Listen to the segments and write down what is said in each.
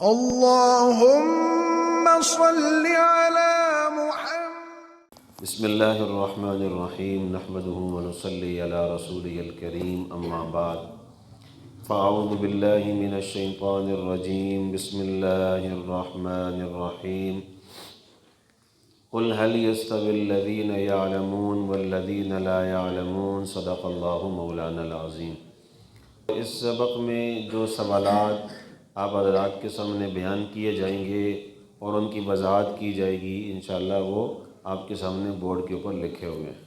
اللهم صل على محمد. بسم اللہ الرحمن الرحیم نحمده ونصلی علی رسولہ الکریم اما بعد فاعوذ باللہ من الشیطان الرجیم بسم اللہ الرحمن الرحیم قل هل يستوي الذین یعلمون والذین لا یعلمون صدق اللہ مولانا العظیم۔ اس سبق میں جو سوالات آپ حضرات کے سامنے بیان کیے جائیں گے اور ان کی وضاحت کی جائے گی انشاءاللہ وہ آپ کے سامنے بورڈ کے اوپر لکھے ہوئے ہیں۔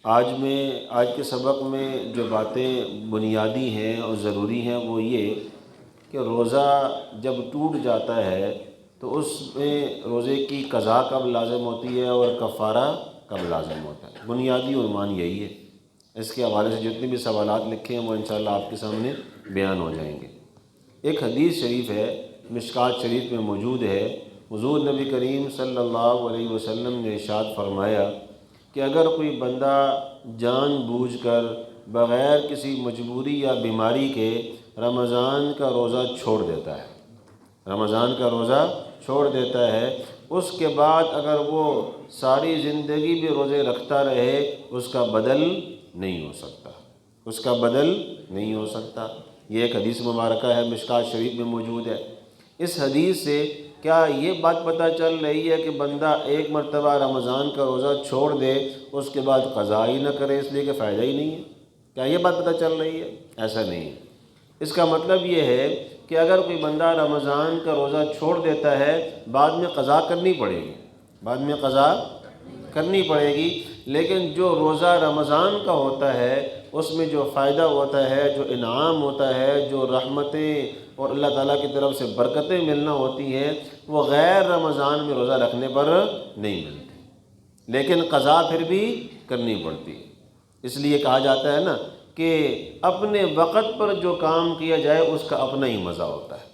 آج کے سبق میں جو باتیں بنیادی ہیں اور ضروری ہیں وہ یہ کہ روزہ جب ٹوٹ جاتا ہے تو اس میں روزے کی قضا کب لازم ہوتی ہے اور کفارہ کب لازم ہوتا ہے۔ بنیادی عنوان یہی ہے۔ اس کے حوالے سے جتنے بھی سوالات لکھے ہیں وہ انشاءاللہ آپ کے سامنے بیان ہو جائیں گے۔ ایک حدیث شریف ہے، مشکوٰۃ شریف میں موجود ہے، حضور نبی کریم صلی اللہ علیہ وسلم نے ارشاد فرمایا کہ اگر کوئی بندہ جان بوجھ کر بغیر کسی مجبوری یا بیماری کے رمضان کا روزہ چھوڑ دیتا ہے، اس کے بعد اگر وہ ساری زندگی بھی روزے رکھتا رہے اس کا بدل نہیں ہو سکتا۔ یہ ایک حدیث مبارکہ ہے، مشکوٰۃ شریف میں موجود ہے۔ اس حدیث سے کیا یہ بات پتہ چل رہی ہے کہ بندہ ایک مرتبہ رمضان کا روزہ چھوڑ دے اس کے بعد قضا ہی نہ کرے اس لیے کہ فائدہ ہی نہیں ہے؟ کیا یہ بات پتہ چل رہی ہے؟ ایسا نہیں ہے۔ اس کا مطلب یہ ہے کہ اگر کوئی بندہ رمضان کا روزہ چھوڑ دیتا ہے بعد میں قضا کرنی پڑے گی، لیکن جو روزہ رمضان کا ہوتا ہے اس میں جو فائدہ ہوتا ہے، جو انعام ہوتا ہے، جو رحمتیں اور اللہ تعالیٰ کی طرف سے برکتیں ملنا ہوتی ہیں وہ غیر رمضان میں روزہ رکھنے پر نہیں ملتی، لیکن قضا پھر بھی کرنی پڑتی ہے۔ اس لیے کہا جاتا ہے نا کہ اپنے وقت پر جو کام کیا جائے اس کا اپنا ہی مزہ ہوتا ہے،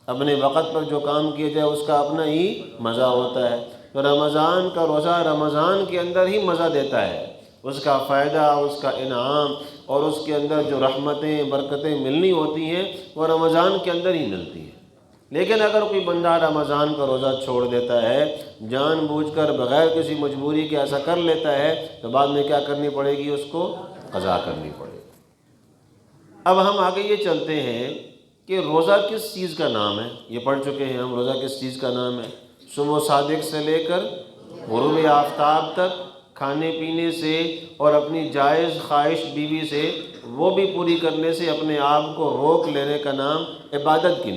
اپنے وقت پر جو کام کیا جائے اس کا اپنا ہی مزہ ہوتا ہے۔ تو رمضان کا روزہ رمضان کے اندر ہی مزہ دیتا ہے، اس کا فائدہ، اس کا انعام اور اس کے اندر جو رحمتیں برکتیں ملنی ہوتی ہیں وہ رمضان کے اندر ہی ملتی ہیں۔ لیکن اگر کوئی بندہ رمضان کا روزہ چھوڑ دیتا ہے جان بوجھ کر بغیر کسی مجبوری کے ایسا کر لیتا ہے تو بعد میں کیا کرنی پڑے گی؟ اس کو قضا کرنی پڑے گی۔ اب ہم آگے یہ چلتے ہیں کہ روزہ کس چیز کا نام ہے۔ یہ پڑھ چکے ہیں ہم، روزہ کس چیز کا نام ہے؟ صبح صادق سے لے کر غروب آفتاب تک کھانے پینے سے اور اپنی جائز خواہش بیوی سے وہ بھی پوری کرنے سے اپنے آپ کو روک لینے کا نام عبادت کی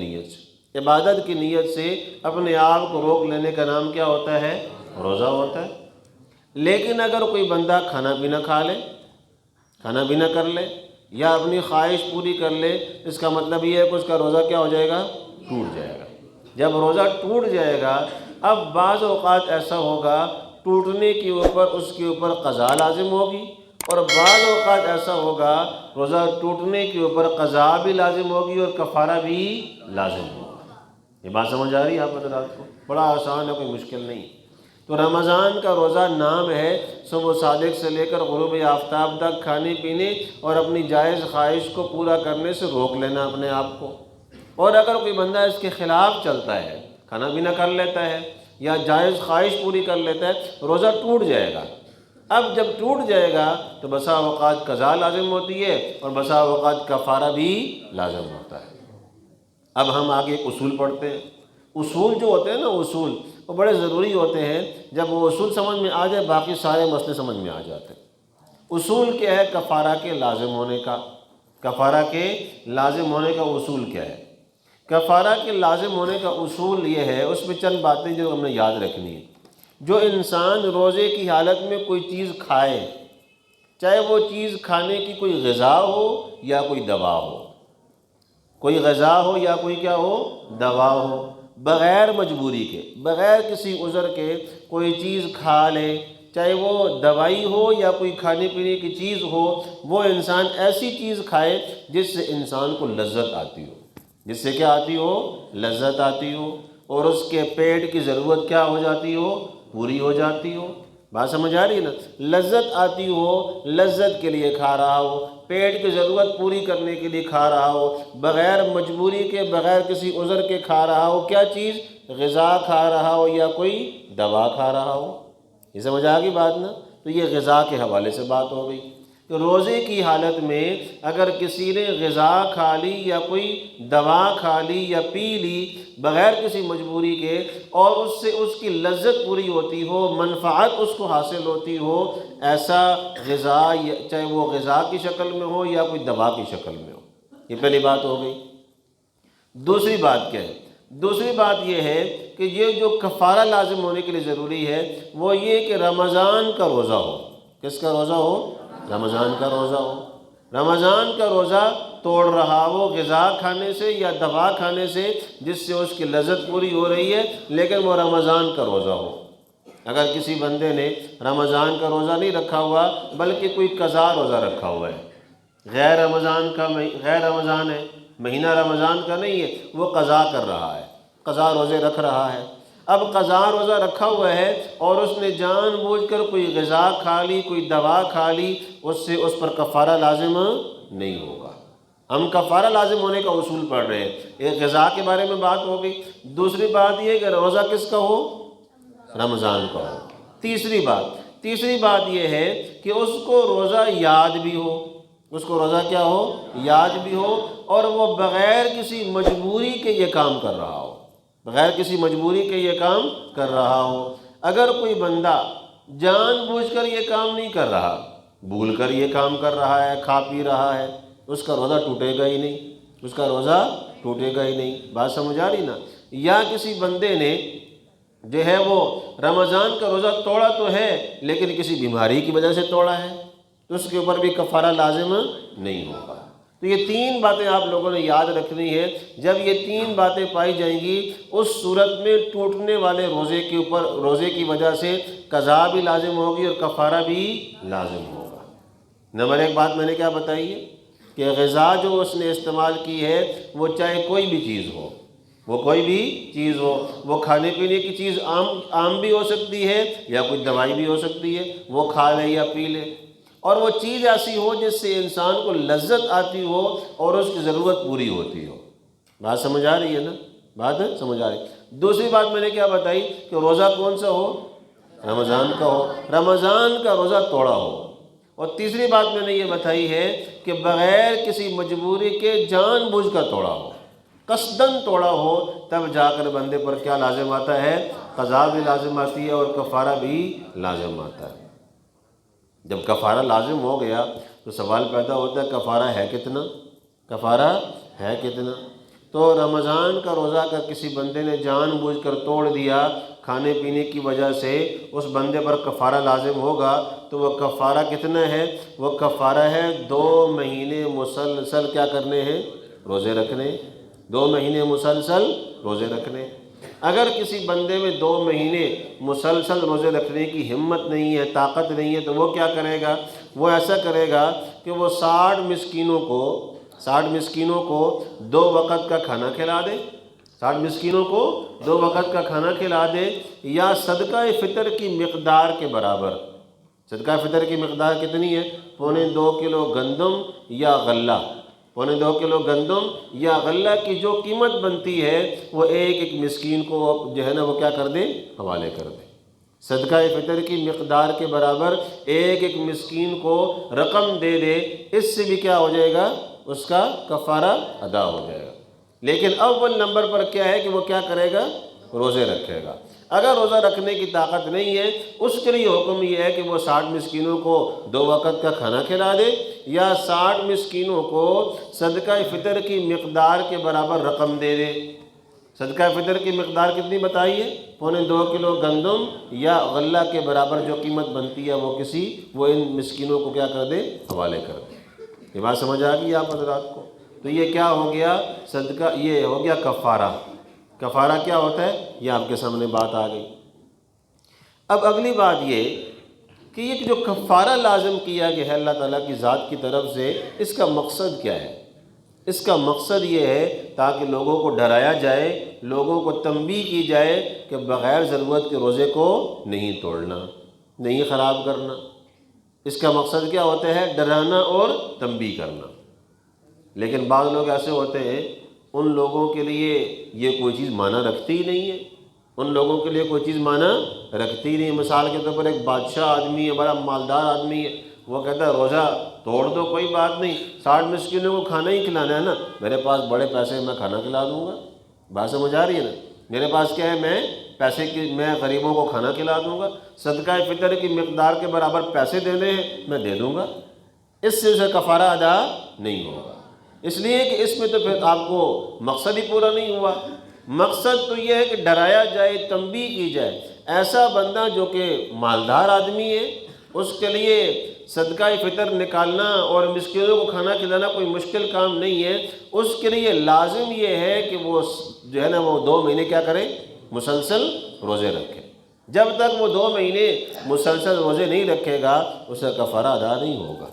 نیت سے اپنے آپ کو روک لینے کا نام کیا ہوتا ہے؟ روزہ ہوتا ہے۔ لیکن اگر کوئی بندہ کھانا پینا کر لے یا اپنی خواہش پوری کر لے، اس کا مطلب یہ ہے کہ اس کا روزہ کیا ہو جائے گا؟ ٹوٹ جائے گا۔ جب روزہ ٹوٹ جائے گا، اب بعض اوقات ایسا ہوگا ٹوٹنے کے اوپر اس کے اوپر قضا لازم ہوگی، اور بعض اوقات ایسا ہوگا روزہ ٹوٹنے کے اوپر قضا بھی لازم ہوگی اور کفارہ بھی لازم ہوگا۔ یہ بات سمجھ آ رہی ہے آپ حضرات کو؟ بڑا آسان ہے، کوئی مشکل نہیں۔ تو رمضان کا روزہ نام ہے صبح صادق سے لے کر غروب آفتاب تک کھانے پینے اور اپنی جائز خواہش کو پورا کرنے سے روک لینا اپنے آپ کو۔ اور اگر کوئی بندہ اس کے خلاف چلتا ہے، کھانا پینا کر لیتا ہے یا جائز خواہش پوری کر لیتا ہے، روزہ ٹوٹ جائے گا۔ اب جب ٹوٹ جائے گا تو بسا اوقات قضا لازم ہوتی ہے اور بسا اوقات کفارہ بھی لازم ہوتا ہے۔ اب ہم آگے ایک اصول پڑھتے ہیں۔ اصول جو ہوتے ہیں نا، اصول وہ بڑے ضروری ہوتے ہیں۔ جب وہ اصول سمجھ میں آ جائے باقی سارے مسئلے سمجھ میں آ جاتے ہیں۔ اصول کیا ہے کفارہ کے لازم ہونے کا؟ کفارہ کے لازم ہونے کا اصول کیا ہے؟ کفارہ کے لازم ہونے کا اصول یہ ہے، اس میں چند باتیں جو ہم نے یاد رکھنی ہے۔ جو انسان روزے کی حالت میں کوئی چیز کھائے، چاہے وہ چیز کھانے کی کوئی غذا ہو یا کوئی دوا ہو، کوئی غذا ہو یا کوئی کیا ہو؟ دوا ہو، بغیر مجبوری کے، بغیر کسی عذر کے کوئی چیز کھا لے، چاہے وہ دوائی ہو یا کوئی کھانے پینے کی چیز ہو، وہ انسان ایسی چیز کھائے جس سے انسان کو لذت آتی ہو، جس سے کیا آتی ہو؟ لذت آتی ہو، اور اس کے پیٹ کی ضرورت کیا ہو جاتی ہو؟ پوری ہو جاتی ہو۔ بات سمجھ آ رہی ہے نا؟ لذت آتی ہو، لذت کے لیے کھا رہا ہو، پیٹ کی ضرورت پوری کرنے کے لیے کھا رہا ہو، بغیر مجبوری کے، بغیر کسی عذر کے کھا رہا ہو، کیا چیز؟ غذا کھا رہا ہو یا کوئی دوا کھا رہا ہو۔ یہ سمجھ آ گئی بات نا؟ تو یہ غذا کے حوالے سے بات ہو گئی کہ روزے کی حالت میں اگر کسی نے غذا کھا لی یا کوئی دوا کھا لی یا پی لی بغیر کسی مجبوری کے، اور اس سے اس کی لذت پوری ہوتی ہو، منفعت اس کو حاصل ہوتی ہو، ایسا غذا، چاہے وہ غذا کی شکل میں ہو یا کوئی دوا کی شکل میں ہو، یہ پہلی بات ہو گئی۔ دوسری بات کیا ہے؟ دوسری بات یہ ہے کہ یہ جو کفارہ لازم ہونے کے لیے ضروری ہے وہ یہ کہ رمضان کا روزہ ہو۔ کس کا روزہ ہو؟ رمضان کا روزہ ہو۔ رمضان کا روزہ توڑ رہا ہو غذا کھانے سے یا دوا کھانے سے جس سے اس کی لذت پوری ہو رہی ہے، لیکن وہ رمضان کا روزہ ہو۔ اگر کسی بندے نے رمضان کا روزہ نہیں رکھا ہوا بلکہ کوئی قضا روزہ رکھا ہوا ہے، غیر رمضان ہے، مہینہ رمضان کا نہیں ہے، وہ قضا کر رہا ہے، قضا روزے رکھ رہا ہے۔ اب قضا روزہ رکھا ہوا ہے اور اس نے جان بوجھ کر کوئی غذا کھا لی، کوئی دوا کھا لی، اس سے اس پر کفارہ لازم نہیں ہوگا۔ ہم کفارہ لازم ہونے کا اصول پڑھ رہے ہیں۔ ایک غذا کے بارے میں بات ہو گئی، دوسری بات یہ کہ روزہ کس کا ہو؟ رمضان کا ہو۔ تیسری بات یہ ہے کہ اس کو روزہ یاد بھی ہو، اس کو روزہ کیا ہو؟ یاد بھی ہو، اور وہ بغیر کسی مجبوری کے یہ کام کر رہا ہو، بغیر کسی مجبوری کے یہ کام کر رہا ہو۔ اگر کوئی بندہ جان بوجھ کر یہ کام نہیں کر رہا، بھول کر یہ کام کر رہا ہے، کھا پی رہا ہے، اس کا روزہ ٹوٹے گا ہی نہیں، اس کا روزہ ٹوٹے گا ہی نہیں۔ بات سمجھ آ رہی نا؟ یا کسی بندے نے جو ہے وہ رمضان کا روزہ توڑا تو ہے لیکن کسی بیماری کی وجہ سے توڑا ہے تو اس کے اوپر بھی کفارہ لازم نہیں ہوگا۔ تو یہ تین باتیں آپ لوگوں نے یاد رکھنی ہے۔ جب یہ تین باتیں پائی جائیں گی اس صورت میں ٹوٹنے والے روزے کے اوپر، روزے کی وجہ سے قضا بھی لازم ہوگی اور کفارہ بھی لازم ہوگا۔ نمبر ایک بات میں نے کیا بتائی ہے کہ غذا جو اس نے استعمال کی ہے وہ چاہے کوئی بھی چیز ہو، وہ کوئی بھی چیز ہو، وہ کھانے پینے کی چیز عام بھی ہو سکتی ہے یا کوئی دوائی بھی ہو سکتی ہے، وہ کھا لے یا پی لے، اور وہ چیز ایسی ہو جس سے انسان کو لذت آتی ہو اور اس کی ضرورت پوری ہوتی ہو۔ بات سمجھ آ رہی ہے نا؟ بات سمجھ آ رہی ہے۔ دوسری بات میں نے کیا بتائی کہ روزہ کون سا ہو؟ رمضان کا ہو، رمضان کا روزہ توڑا ہو۔ اور تیسری بات میں نے یہ بتائی ہے کہ بغیر کسی مجبوری کے جان بوجھ کر توڑا ہو، قصداً توڑا ہو، تب جا کر بندے پر کیا لازم آتا ہے؟ قضا بھی لازم آتی ہے اور کفارہ بھی لازم آتا ہے۔ جب کفارہ لازم ہو گیا تو سوال پیدا ہوتا ہے کفارہ ہے کتنا؟ کفارہ ہے کتنا؟ تو رمضان کا روزہ اگر کسی بندے نے جان بوجھ کر توڑ دیا کھانے پینے کی وجہ سے، اس بندے پر کفارہ لازم ہوگا تو وہ کفارہ کتنا ہے؟ وہ کفارہ ہے 2 مہینے مسلسل کیا کرنے ہیں؟ روزے رکھنے، 2 مہینے مسلسل روزے رکھنے۔ اگر کسی بندے میں 2 مہینے مسلسل روزے رکھنے کی ہمت نہیں ہے، طاقت نہیں ہے، تو وہ کیا کرے گا؟ وہ ایسا کرے گا کہ وہ 60 مسکینوں کو 2 وقت کا کھانا کھلا دے، 60 مسکینوں کو 2 وقت کا کھانا کھلا دے، یا صدقہ فطر کی مقدار کے برابر۔ صدقہ فطر کی مقدار کتنی ہے؟ 2.25 کلو گندم یا غلہ، 2.25 کلو گندم یا غلہ کی جو قیمت بنتی ہے وہ ایک مسکین کو جو ہے نا وہ کیا کر دے؟ حوالے کر دے۔ صدقہ فطر کی مقدار کے برابر ایک مسکین کو رقم دے دے، اس سے بھی کیا ہو جائے گا؟ اس کا کفارہ ادا ہو جائے گا۔ لیکن اول نمبر پر کیا ہے کہ وہ کیا کرے گا؟ روزے رکھے گا۔ اگر روزہ رکھنے کی طاقت نہیں ہے اس کے لیے حکم یہ ہے کہ وہ 60 مسکینوں کو 2 وقت کا کھانا کھلا دے، یا 60 مسکینوں کو صدقہ فطر کی مقدار کے برابر رقم دے دے۔ صدقہ فطر کی مقدار کتنی بتائی ہے؟ 2.25 کلو گندم یا غلہ کے برابر جو قیمت بنتی ہے وہ ان مسکینوں کو کیا کر دے؟ حوالے کر دے۔ یہ بات سمجھ آ گئی آپ حضرات کو؟ تو یہ کیا ہو گیا؟ صدقہ، یہ ہو گیا کفارہ۔ کفارہ کیا ہوتا ہے یہ آپ کے سامنے بات آ گئی۔ اب اگلی بات یہ کہ یہ جو کفارہ لازم کیا گیا ہے اللہ تعالیٰ کی ذات کی طرف سے، اس کا مقصد کیا ہے؟ اس کا مقصد یہ ہے تاکہ لوگوں کو ڈرایا جائے، لوگوں کو تنبیہ کی جائے کہ بغیر ضرورت کے روزے کو نہیں توڑنا، نہیں خراب کرنا۔ اس کا مقصد کیا ہوتا ہے؟ ڈرانا اور تنبیہ کرنا۔ لیکن بعض لوگ ایسے ہوتے ہیں، ان لوگوں کے لیے یہ کوئی چیز معنی رکھتی ہی نہیں ہے، ان لوگوں کے لیے کوئی چیز معنی رکھتی ہی نہیں۔ مثال کے طور پر ایک بادشاہ آدمی ہے، بڑا مالدار آدمی ہے، وہ کہتا ہے روزہ توڑ دو کوئی بات نہیں، 60 مسکینوں کو کھانا ہی کھلانا ہے نا، میرے پاس بڑے پیسے ہیں، میں کھانا کھلا دوں گا۔ بات سمجھ آ رہی ہے نا؟ میرے پاس کیا ہے، میں غریبوں کو کھانا کھلا دوں گا، صدقہ فطر کی مقدار کے برابر پیسے دینے ہیں میں دے دوں گا، اس سے اسے کفارہ ادا نہیں ہوگا، اس لیے کہ اس میں تو پھر آپ کو مقصد ہی پورا نہیں ہوا۔ مقصد تو یہ ہے کہ ڈرایا جائے، تنبیہ کی جائے۔ ایسا بندہ جو کہ مالدار آدمی ہے، اس کے لیے صدقہ فطر نکالنا اور مسکینوں کو کھانا کھلانا کوئی مشکل کام نہیں ہے، اس کے لیے لازم یہ ہے کہ وہ جو ہے نا وہ 2 مہینے کیا کرے؟ مسلسل روزے رکھے۔ جب تک وہ 2 مہینے مسلسل روزے نہیں رکھے گا، اسے کفارہ ادا نہیں ہوگا۔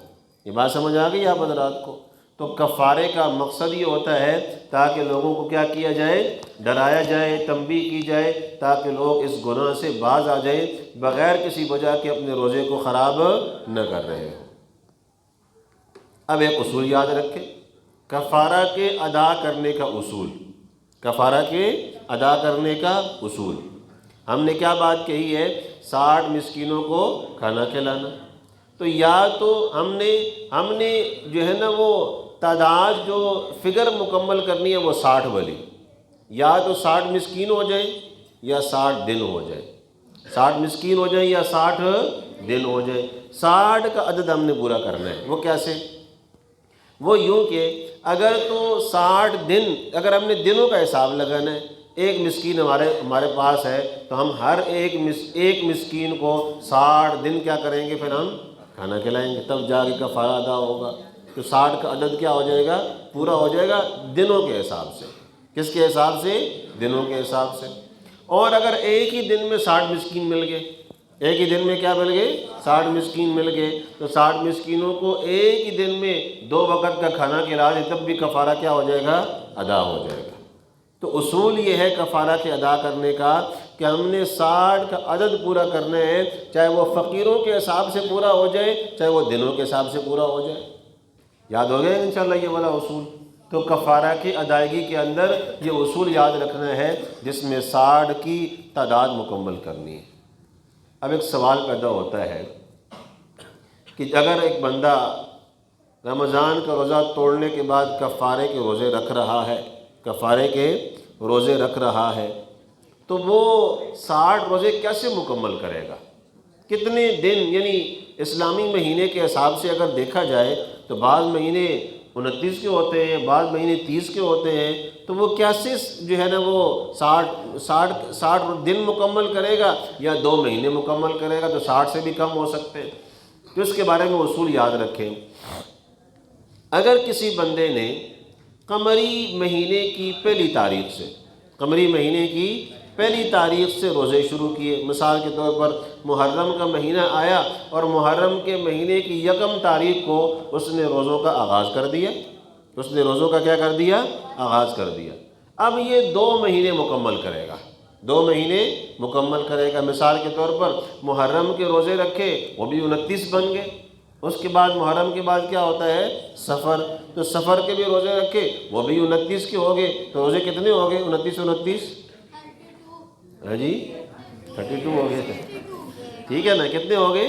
یہ بات سمجھ آ گئی آپ حضرات کو؟ تو کفارے کا مقصد یہ ہوتا ہے تاکہ لوگوں کو کیا کیا جائے؟ ڈرایا جائے، تنبیہ کی جائے، تاکہ لوگ اس گناہ سے باز آ جائیں، بغیر کسی وجہ کے اپنے روزے کو خراب نہ کر رہے ہوں۔ اب ایک اصول یاد رکھیں، کفارہ کے ادا کرنے کا اصول، کفارہ کے ادا کرنے کا اصول۔ ہم نے کیا بات کہی ہے؟ 60 مسکینوں کو کھانا کھلانا۔ تو یا تو ہم نے جو ہے نا وہ تعداد جو فگر مکمل کرنی ہے وہ 60 والی، یا تو 60 مسکین ہو جائیں یا 60 دن ہو جائیں، 60 مسکین ہو جائیں یا 60 دن ہو جائیں۔ 60 کا عدد ہم نے پورا کرنا ہے۔ وہ کیسے؟ وہ یوں کہ اگر تو 60 دن، اگر ہم نے دنوں کا حساب لگانا ہے، ایک مسکین ہمارے پاس ہے، تو ہم ہر ایک مسکین کو 60 دن کیا کریں گے؟ پھر ہم کھانا کھلائیں گے، تب جا کے کفارہ ادا ہوگا۔ تو 60 کا عدد کیا ہو جائے گا؟ پورا ہو جائے گا دنوں کے حساب سے۔ کس کے حساب سے؟ دنوں کے حساب سے۔ اور اگر ایک ہی دن میں 60 مسکین مل گئے، ایک ہی دن میں کیا مل گئے؟ 60 مسکین مل گئے، تو 60 مسکینوں کو ایک ہی دن میں 2 وقت کا کھانا کھلا دیں، تب بھی کفارہ کیا ہو جائے گا؟ ادا ہو جائے گا۔ تو اصول یہ ہے کفارہ کے ادا کرنے کا کہ ہم نے 60 کا عدد پورا کرنا ہے، چاہے وہ فقیروں کے حساب سے پورا ہو جائے، چاہے وہ دنوں کے حساب سے پورا ہو جائے۔ یاد ہو گیا انشاءاللہ یہ والا اصول؟ تو کفارہ کی ادائیگی کے اندر یہ اصول یاد رکھنا ہے، جس میں 60 کی تعداد مکمل کرنی ہے۔ اب ایک سوال پیدا ہوتا ہے کہ اگر ایک بندہ رمضان کا روزہ توڑنے کے بعد کفارے کے روزے رکھ رہا ہے، کفارے کے روزے رکھ رہا ہے، تو وہ 60 روزے کیسے مکمل کرے گا؟ کتنے دن؟ یعنی اسلامی مہینے کے حساب سے اگر دیکھا جائے تو بعض مہینے 29 کے ہوتے ہیں، بعض مہینے 30 کے ہوتے ہیں، تو وہ کیسے جو ہے نا وہ 60 دن مکمل کرے گا یا 2 مہینے مکمل کرے گا؟ تو 60 سے بھی کم ہو سکتے ہیں۔ تو اس کے بارے میں اصول یاد رکھیں۔ اگر کسی بندے نے قمری مہینے کی پہلی تاریخ سے، قمری مہینے کی پہلی تاریخ سے روزے شروع کیے، مثال کے طور پر محرم کا مہینہ آیا اور محرم کے مہینے کی 1 تاریخ کو اس نے روزوں کا آغاز کر دیا، اس نے روزوں کا کیا کر دیا؟ آغاز کر دیا۔ اب یہ 2 مہینے مکمل کرے گا، 2 مہینے مکمل کرے گا۔ مثال کے طور پر محرم کے روزے رکھے، وہ بھی 29 بن گئے۔ اس کے بعد محرم کے بعد کیا ہوتا ہے؟ سفر، تو سفر کے بھی روزے رکھے، وہ بھی 29 کے ہو گئے۔ تو روزے کتنے ہو گئے؟ 29 ہاں جی 32 ہو گئے، ٹھیک ہے نا؟ کتنے ہو گئے؟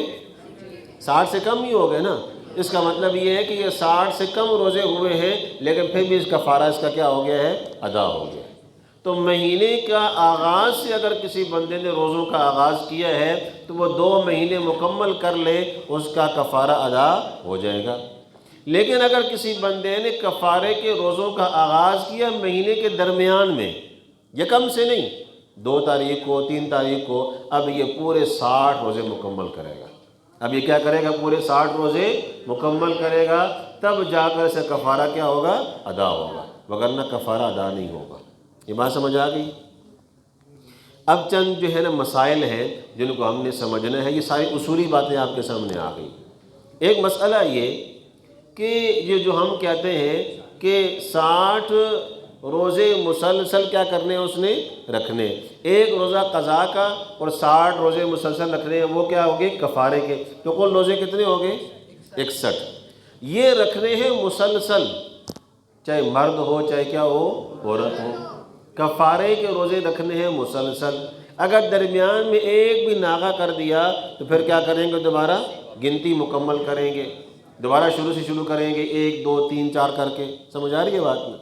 60 سے کم ہی ہو گئے نا۔ اس کا مطلب یہ ہے کہ یہ 60 سے کم روزے ہوئے ہیں، لیکن پھر بھی اس کا کفارہ اس کا کیا ہو گیا ہے؟ ادا ہو گیا۔ تو مہینے کا آغاز سے اگر کسی بندے نے روزوں کا آغاز کیا ہے تو وہ 2 مہینے مکمل کر لے، اس کا کفارہ ادا ہو جائے گا۔ لیکن اگر کسی بندے نے کفارے کے روزوں کا آغاز کیا مہینے کے درمیان میں، یکم سے نہیں، 2 تاریخ کو، 3 تاریخ کو، اب یہ پورے 60 روزے مکمل کرے گا۔ اب یہ کیا کرے گا؟ پورے 60 روزے مکمل کرے گا، تب جا کر اسے کفارہ کیا ہوگا؟ ادا ہوگا، وگرنہ کفارہ ادا نہیں ہوگا۔ یہ بات سمجھ آ گئی؟ اب چند جو ہے نا مسائل ہیں جن کو ہم نے سمجھنا ہے، یہ ساری اصولی باتیں آپ کے سامنے آ گئی۔ ایک مسئلہ یہ کہ یہ جو ہم کہتے ہیں کہ 60 روزے مسلسل کیا کرنے ہیں اس نے رکھنے، ایک روزہ قضا کا اور 60 روزے مسلسل رکھنے ہیں، وہ کیا ہوگے کفارے کے، تو کل روزے کتنے ہو گئے 61، یہ رکھنے ہیں مسلسل، چاہے مرد ہو چاہے کیا ہو عورت ہو، کفارے کے روزے رکھنے ہیں مسلسل، اگر درمیان میں ایک بھی ناغہ کر دیا تو پھر کیا کریں گے، دوبارہ گنتی مکمل کریں گے، دوبارہ شروع سے شروع کریں گے 1 2 3 4 کر کے، سمجھ آ رہی ہے بات میں؟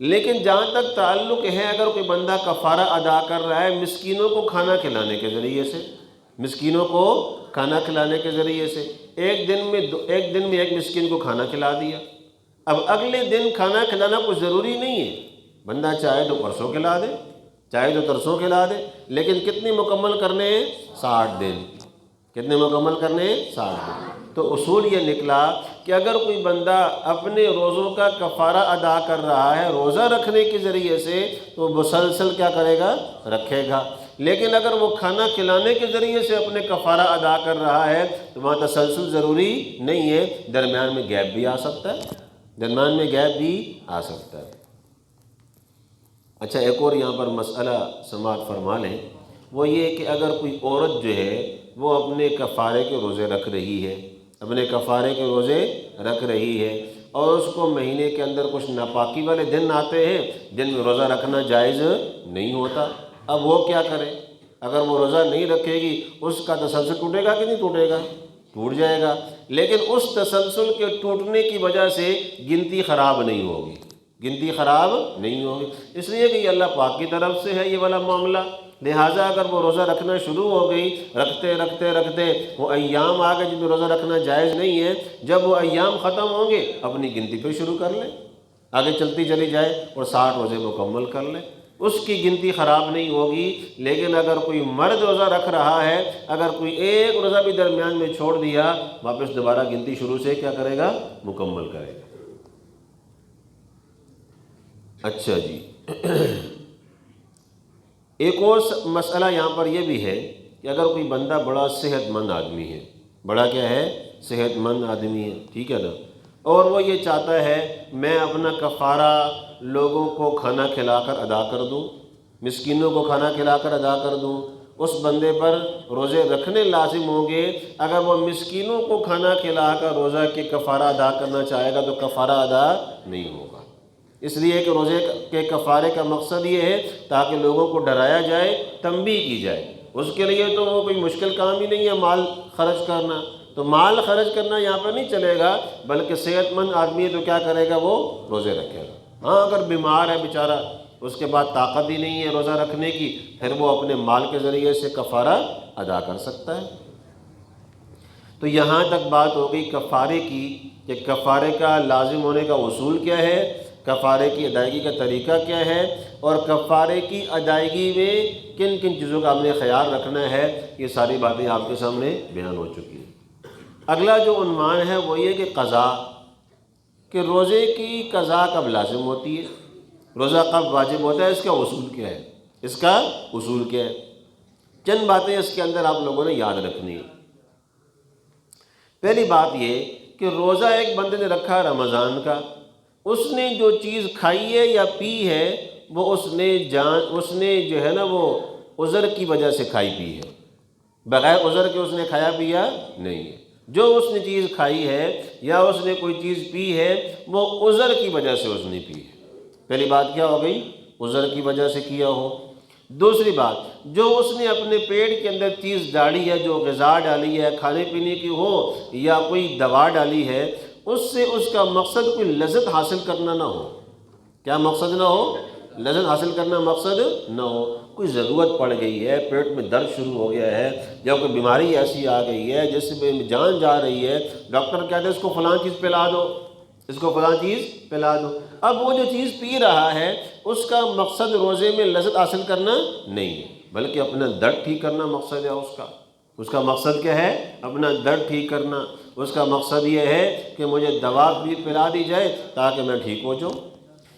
لیکن جہاں تک تعلق ہے اگر کوئی بندہ کفارہ ادا کر رہا ہے مسکینوں کو کھانا کھلانے کے ذریعے سے، مسکینوں کو کھانا کھلانے کے ذریعے سے، ایک دن میں ایک مسکین کو کھانا کھلا دیا، اب اگلے دن کھانا کھلانا کچھ ضروری نہیں ہے، بندہ چاہے تو پرسوں کھلا دے چاہے تو ترسوں کھلا دے، لیکن کتنے مکمل کرنے ہیں 60 دن، کتنے مکمل کرنے ہیں 60 دن۔ تو اصول یہ نکلا کہ اگر کوئی بندہ اپنے روزوں کا کفارہ ادا کر رہا ہے روزہ رکھنے کے ذریعے سے تو مسلسل کیا کرے گا رکھے گا، لیکن اگر وہ کھانا کھلانے کے ذریعے سے اپنے کفارہ ادا کر رہا ہے تو وہاں تسلسل ضروری نہیں ہے، درمیان میں گیپ بھی آ سکتا ہے، درمیان میں گیپ بھی آ سکتا ہے۔ اچھا ایک اور یہاں پر مسئلہ سماعت فرما لیں، وہ یہ کہ اگر کوئی عورت جو ہے وہ اپنے کفارے کے روزے رکھ رہی ہے، اپنے کفارے کے روزے رکھ رہی ہے اور اس کو مہینے کے اندر کچھ ناپاکی والے دن آتے ہیں جن میں روزہ رکھنا جائز نہیں ہوتا، اب وہ کیا کرے؟ اگر وہ روزہ نہیں رکھے گی اس کا تسلسل ٹوٹے گا کہ نہیں ٹوٹے گا؟ ٹوٹ جائے گا، لیکن اس تسلسل کے ٹوٹنے کی وجہ سے گنتی خراب نہیں ہوگی، گنتی خراب نہیں ہوگی، اس لیے کہ یہ اللہ پاک کی طرف سے ہے یہ والا معاملہ، لہٰذا اگر وہ روزہ رکھنا شروع ہو گئی رکھتے رکھتے رکھتے وہ ایام آ گئے جن میں روزہ رکھنا جائز نہیں ہے، جب وہ ایام ختم ہوں گے اپنی گنتی پہ شروع کر لیں، آگے چلتی چلی جائے اور 60 روزے مکمل کر لیں، اس کی گنتی خراب نہیں ہوگی۔ لیکن اگر کوئی مرد روزہ رکھ رہا ہے اگر کوئی ایک روزہ بھی درمیان میں چھوڑ دیا واپس دوبارہ گنتی شروع سے کیا کرے گا مکمل کرے گا۔ اچھا جی ایک اور مسئلہ یہاں پر یہ بھی ہے کہ اگر کوئی بندہ بڑا صحت مند آدمی ہے، بڑا کیا ہے صحت مند آدمی ہے، ٹھیک ہے نا، اور وہ یہ چاہتا ہے میں اپنا کفارہ لوگوں کو کھانا کھلا کر ادا کر دوں، مسکینوں کو کھانا کھلا کر ادا کر دوں، اس بندے پر روزے رکھنے لازم ہوں گے، اگر وہ مسکینوں کو کھانا کھلا کر روزہ کے کفارہ ادا کرنا چاہے گا تو کفارہ ادا نہیں ہوگا، اس لیے کہ روزے کے کفارے کا مقصد یہ ہے تاکہ لوگوں کو ڈرایا جائے تنبیہ کی جائے، اس کے لیے تو وہ کوئی مشکل کام ہی نہیں ہے مال خرچ کرنا، تو مال خرچ کرنا یہاں پر نہیں چلے گا، بلکہ صحت مند آدمی ہے تو کیا کرے گا وہ روزے رکھے گا، ہاں اگر بیمار ہے بیچارہ اس کے بعد طاقت ہی نہیں ہے روزہ رکھنے کی پھر وہ اپنے مال کے ذریعے سے کفارہ ادا کر سکتا ہے۔ تو یہاں تک بات ہو گئی کفارے کی کہ کفارے کا لازم ہونے کا اصول کیا ہے، کفارے کی ادائیگی کا طریقہ کیا ہے، اور کفارے کی ادائیگی میں کن کن چیزوں کا ہم نے خیال رکھنا ہے، یہ ساری باتیں آپ کے سامنے بیان ہو چکی ہیں۔ اگلا جو عنوان ہے وہ یہ کہ قضا، کہ روزے کی قضا کب لازم ہوتی ہے، روزہ کب واجب ہوتا ہے، اس کا اصول کیا ہے، اس کا اصول کیا ہے، چند باتیں اس کے اندر آپ لوگوں نے یاد رکھنی ہے۔ پہلی بات یہ کہ روزہ ایک بندے نے رکھا رمضان کا، اس نے جو چیز کھائی ہے یا پی ہے وہ اس نے جو ہے نا وہ عذر کی وجہ سے کھائی پی ہے، بغیر عذر کے اس نے کھایا پیا نہیں ہے، جو اس نے چیز کھائی ہے یا اس نے کوئی چیز پی ہے وہ عذر کی وجہ سے اس نے پی ہے، پہلی بات کیا ہو گئی عذر کی وجہ سے کیا ہو۔ دوسری بات جو اس نے اپنے پیٹ کے اندر چیز ڈالی ہے، جو غذا ڈالی ہے کھانے پینے کی ہو یا کوئی دوا ڈالی ہے، اس سے اس کا مقصد کوئی لذت حاصل کرنا نہ ہو، کیا مقصد نہ ہو، لذت حاصل کرنا مقصد نہ ہو، کوئی ضرورت پڑ گئی ہے، پیٹ میں درد شروع ہو گیا ہے یا کوئی بیماری ایسی آ گئی ہے جس میں جان جا رہی ہے، ڈاکٹر کہتے ہیں اس کو فلاں چیز پلا دو، اس کو فلاں چیز پلا دو، اب وہ جو چیز پی رہا ہے اس کا مقصد روزے میں لذت حاصل کرنا نہیں ہے بلکہ اپنا درد ٹھیک کرنا مقصد ہے اس کا مقصد کیا ہے، اپنا درد ٹھیک کرنا، اس کا مقصد یہ ہے کہ مجھے دوا بھی پلا دی جائے تاکہ میں ٹھیک ہو جاؤں۔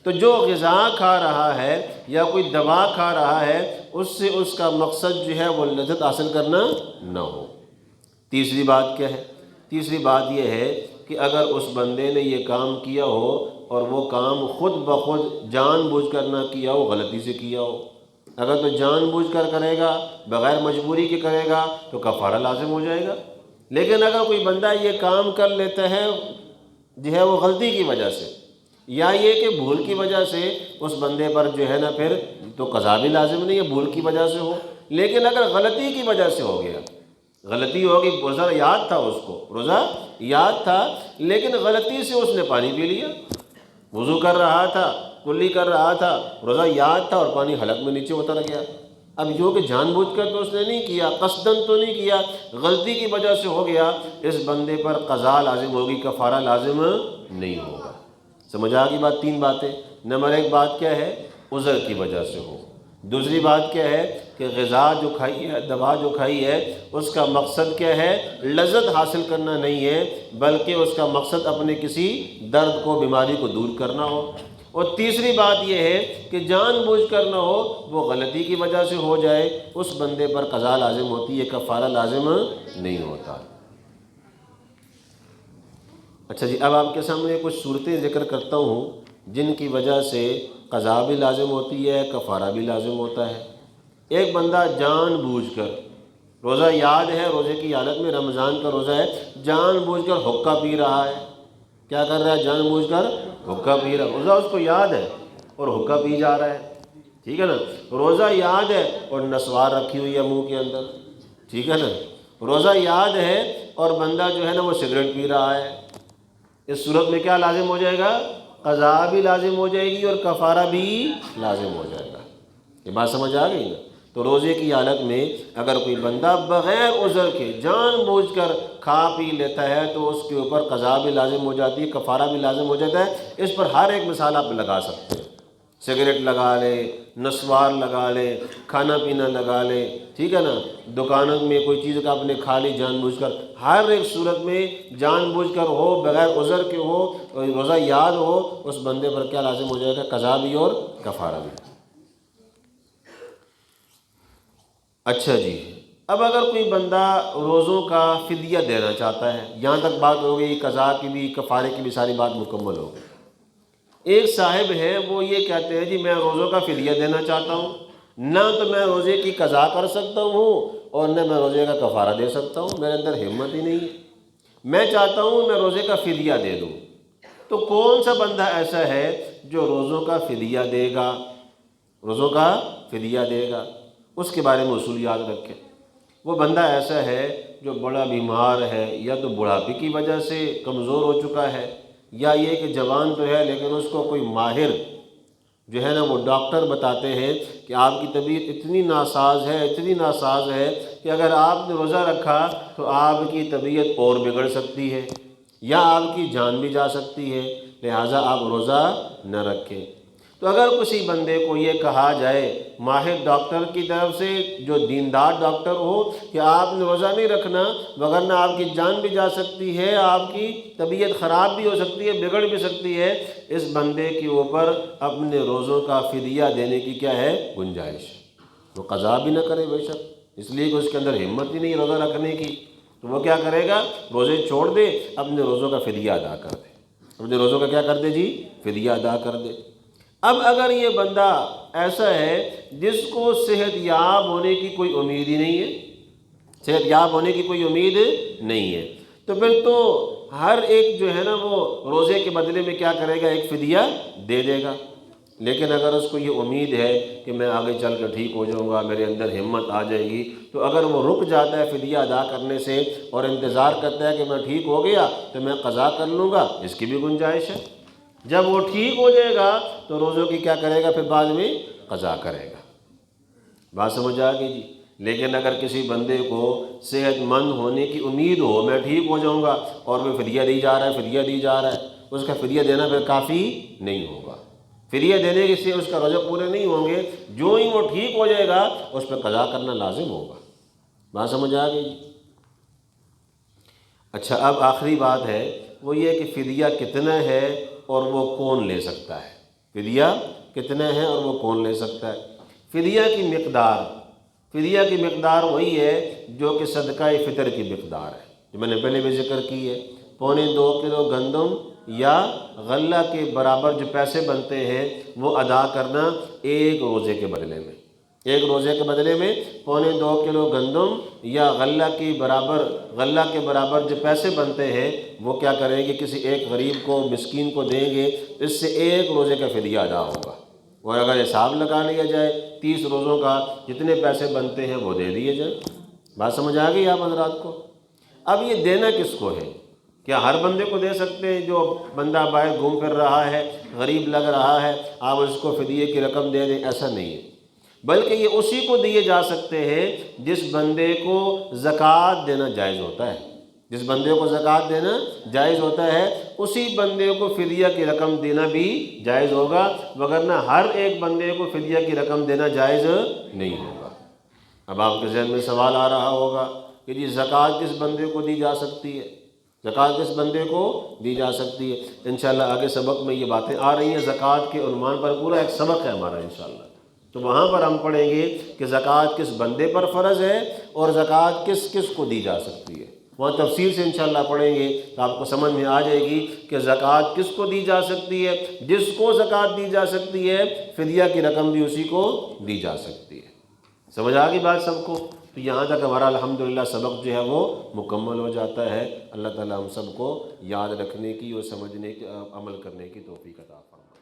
تو جو غذا کھا رہا ہے یا کوئی دوا کھا رہا ہے اس سے اس کا مقصد جو ہے وہ لذت حاصل کرنا نہ ہو۔ تیسری بات کیا ہے، تیسری بات یہ ہے کہ اگر اس بندے نے یہ کام کیا ہو اور وہ کام خود بخود جان بوجھ کر نہ کیا ہو، غلطی سے کیا ہو۔ اگر تو جان بوجھ کر کرے گا، بغیر مجبوری کے کرے گا تو کفارہ لازم ہو جائے گا۔ لیکن اگر کوئی بندہ یہ کام کر لیتا ہے جو ہے وہ غلطی کی وجہ سے، یا یہ کہ بھول کی وجہ سے، اس بندے پر جو ہے نا پھر تو قضا بھی لازم نہیں ہے، بھول کی وجہ سے ہو۔ لیکن اگر غلطی کی وجہ سے ہو گیا، غلطی ہوگی، روزہ یاد تھا، اس کو روزہ یاد تھا لیکن غلطی سے اس نے پانی پی لیا، وضو کر رہا تھا، کلی کر رہا تھا، روزہ یاد تھا اور پانی حلق میں نیچے اتر گیا۔ اب جو کہ جان بوجھ کر تو اس نے نہیں کیا، قصداً تو نہیں کیا، غلطی کی وجہ سے ہو گیا، اس بندے پر قضا لازم ہوگی، کفارہ لازم نہیں ہوگا۔ سمجھ آ گئی بات؟ تین باتیں۔ نمبر ایک بات کیا ہے؟ عذر کی وجہ سے ہو۔ دوسری بات کیا ہے کہ غذا جو کھائی ہے، دوا جو کھائی ہے، اس کا مقصد کیا ہے؟ لذت حاصل کرنا نہیں ہے، بلکہ اس کا مقصد اپنے کسی درد کو، بیماری کو دور کرنا ہو۔ اور تیسری بات یہ ہے کہ جان بوجھ کر نہ ہو، وہ غلطی کی وجہ سے ہو جائے، اس بندے پر قضا لازم ہوتی ہے، کفارہ لازم نہیں ہوتا۔ اچھا جی، اب آپ کے سامنے کچھ صورتیں ذکر کرتا ہوں جن کی وجہ سے قضا بھی لازم ہوتی ہے، کفارہ بھی لازم ہوتا ہے۔ ایک بندہ جان بوجھ کر، روزہ یاد ہے، روزے کی حالت میں، رمضان کا روزہ ہے، جان بوجھ کر حقہ پی رہا ہے۔ کیا کر رہا ہے؟ جان بوجھ کر حقہ پی رہا ہے، روزہ اس کو یاد ہے اور حقہ پی جا رہا ہے، ٹھیک ہے نا؟ روزہ یاد ہے اور نسوار رکھی ہوئی ہے منہ کے اندر، ٹھیک ہے نا؟ روزہ یاد ہے اور بندہ جو ہے نا وہ سگریٹ پی رہا ہے۔ اس صورت میں کیا لازم ہو جائے گا؟ قضا بھی لازم ہو جائے گی اور کفارہ بھی لازم ہو جائے گا۔ یہ بات سمجھ آ گئی نا؟ تو روزے کی حالت میں اگر کوئی بندہ بغیر عذر کے جان بوجھ کر کھا پی لیتا ہے تو اس کے اوپر قضا بھی لازم ہو جاتی ہے، کفارہ بھی لازم ہو جاتا ہے۔ اس پر ہر ایک مثال آپ لگا سکتے ہیں، سگریٹ لگا لے، نسوار لگا لے، کھانا پینا لگا لے، ٹھیک ہے نا؟ دکانوں میں کوئی چیز کا آپ نے کھا لی جان بوجھ کر، ہر ایک صورت میں جان بوجھ کر ہو، بغیر عذر کے ہو، روزہ یاد ہو، اس بندے پر کیا لازم ہو جائے گا؟ قضا بھی اور کفارہ بھی۔ اچھا جی، اب اگر کوئی بندہ روزوں کا فدیہ دینا چاہتا ہے، یہاں تک بات ہو گئی، قضا کی بھی کفارے کی بھی ساری بات مکمل ہو گئی۔ ایک صاحب ہے، وہ یہ کہتے ہیں جی میں روزوں کا فدیہ دینا چاہتا ہوں، نہ تو میں روزے کی قضا کر سکتا ہوں اور نہ میں روزے کا کفارہ دے سکتا ہوں، میرے اندر ہمت ہی نہیں ہے، میں چاہتا ہوں میں روزے کا فدیہ دے دوں۔ تو کون سا بندہ ایسا ہے جو روزوں کا فدیہ دے گا؟ روزوں کا فدیہ دے گا، اس کے بارے میں اصول یاد رکھیں۔ وہ بندہ ایسا ہے جو بڑا بیمار ہے، یا تو بڑھاپے کی وجہ سے کمزور ہو چکا ہے، یا یہ کہ جوان تو ہے لیکن اس کو کوئی ماہر جو ہے نا وہ ڈاکٹر بتاتے ہیں کہ آپ کی طبیعت اتنی ناساز ہے، اتنی ناساز ہے کہ اگر آپ نے روزہ رکھا تو آپ کی طبیعت اور بگڑ سکتی ہے یا آپ کی جان بھی جا سکتی ہے، لہٰذا آپ روزہ نہ رکھیں۔ تو اگر کسی بندے کو یہ کہا جائے ماہر ڈاکٹر کی طرف سے، جو دیندار ڈاکٹر ہو، کہ آپ نے روزہ نہیں رکھنا وگرنہ آپ کی جان بھی جا سکتی ہے، آپ کی طبیعت خراب بھی ہو سکتی ہے، بگڑ بھی سکتی ہے، اس بندے کے اوپر اپنے روزوں کا فدیہ دینے کی کیا ہے؟ گنجائش۔ وہ قضا بھی نہ کرے بے شک، اس لیے کہ اس کے اندر ہمت ہی نہیں روزہ رکھنے کی، تو وہ کیا کرے گا؟ روزے چھوڑ دے، اپنے روزوں کا فدیہ ادا کر دے، اپنے روزوں کا کیا کر دے جی؟ فدیہ ادا کر دے۔ اب اگر یہ بندہ ایسا ہے جس کو صحت یاب ہونے کی کوئی امید ہی نہیں ہے، صحت یاب ہونے کی کوئی امید نہیں ہے، تو پھر تو ہر ایک جو ہے نا وہ روزے کے بدلے میں کیا کرے گا؟ ایک فدیہ دے دے گا۔ لیکن اگر اس کو یہ امید ہے کہ میں آگے چل کر ٹھیک ہو جاؤں گا، میرے اندر ہمت آ جائے گی، تو اگر وہ رک جاتا ہے فدیہ ادا کرنے سے اور انتظار کرتا ہے کہ میں ٹھیک ہو گیا تو میں قضا کر لوں گا، اس کی بھی گنجائش ہے۔ جب وہ ٹھیک ہو جائے گا تو روزوں کی کیا کرے گا؟ پھر بعد میں قضا کرے گا۔ بات سمجھ آ گئی جی؟ لیکن اگر کسی بندے کو صحت مند ہونے کی امید ہو، میں ٹھیک ہو جاؤں گا، اور وہ فدیہ دی جا رہا ہے، فدیہ دی جا رہا ہے، اس کا فدیہ دینا پھر کافی نہیں ہوگا۔ فدیہ دینے سے اس کا روزے پورے نہیں ہوں گے، جو ہی وہ ٹھیک ہو جائے گا اس پہ قضا کرنا لازم ہوگا۔ بات سمجھ آ گئی جی؟ اچھا، اب آخری بات ہے، وہ یہ کہ فدیہ کتنا ہے اور وہ کون لے سکتا ہے؟ فدیہ کتنا ہے اور وہ کون لے سکتا ہے؟ فدیہ کی مقدار وہی ہے جو کہ صدقہ فطر کی مقدار ہے، جو میں نے پہلے بھی ذکر کی ہے، 2.25 کلو گندم یا غلہ کے برابر جو پیسے بنتے ہیں وہ ادا کرنا ایک روزے کے بدلے میں۔ ایک روزے کے بدلے میں 2.25 کلو گندم یا غلہ کے برابر جو پیسے بنتے ہیں وہ کیا کریں گے، کسی ایک غریب کو، مسکین کو دیں گے، اس سے ایک روزے کا فدیہ ادا ہوگا۔ اور اگر حساب لگا لیا جائے 30 روزوں کا جتنے پیسے بنتے ہیں وہ دے دیے جائیں۔ بات سمجھ آ گئی آپ حضرات کو؟ اب یہ دینا کس کو ہے؟ کیا ہر بندے کو دے سکتے ہیں؟ جو بندہ باہر گھوم پھر رہا ہے، غریب لگ رہا ہے، آپ اس کو فدیے کی رقم دے دیں، ایسا نہیں ہے، بلکہ یہ اسی کو دیے جا سکتے ہیں جس بندے کو زکوٰۃ دینا جائز ہوتا ہے۔ جس بندے کو زکوٰۃ دینا جائز ہوتا ہے اسی بندے کو فدیہ کی رقم دینا بھی جائز ہوگا، وگرنہ ہر ایک بندے کو فدیہ کی رقم دینا جائز نہیں ہوگا۔ اب آپ کے ذہن میں سوال آ رہا ہوگا کہ جی زکوٰۃ کس بندے کو دی جا سکتی ہے؟ زکوٰۃ کس بندے کو دی جا سکتی ہے؟ انشاءاللہ آگے سبق میں یہ باتیں آ رہی ہیں، زکوٰۃ کے عنوان پر پورا ایک سبق ہے ہمارا انشاءاللہ، تو وہاں پر ہم پڑھیں گے کہ زکوٰۃ کس بندے پر فرض ہے اور زکوٰۃ کس کس کو دی جا سکتی ہے۔ وہاں تفصیل سے انشاءاللہ پڑھیں گے تو آپ کو سمجھ میں آ جائے گی کہ زکوٰۃ کس کو دی جا سکتی ہے۔ جس کو زکوٰۃ دی جا سکتی ہے فدیہ کی رقم بھی اسی کو دی جا سکتی ہے۔ سمجھ آ گئی بات سب کو؟ تو یہاں تک ہمارا الحمدللہ سبق جو ہے وہ مکمل ہو جاتا ہے۔ اللہ تعالیٰ ہم سب کو یاد رکھنے کی اور سمجھنے کی، عمل کرنے کی توفیق عطا فرمائے۔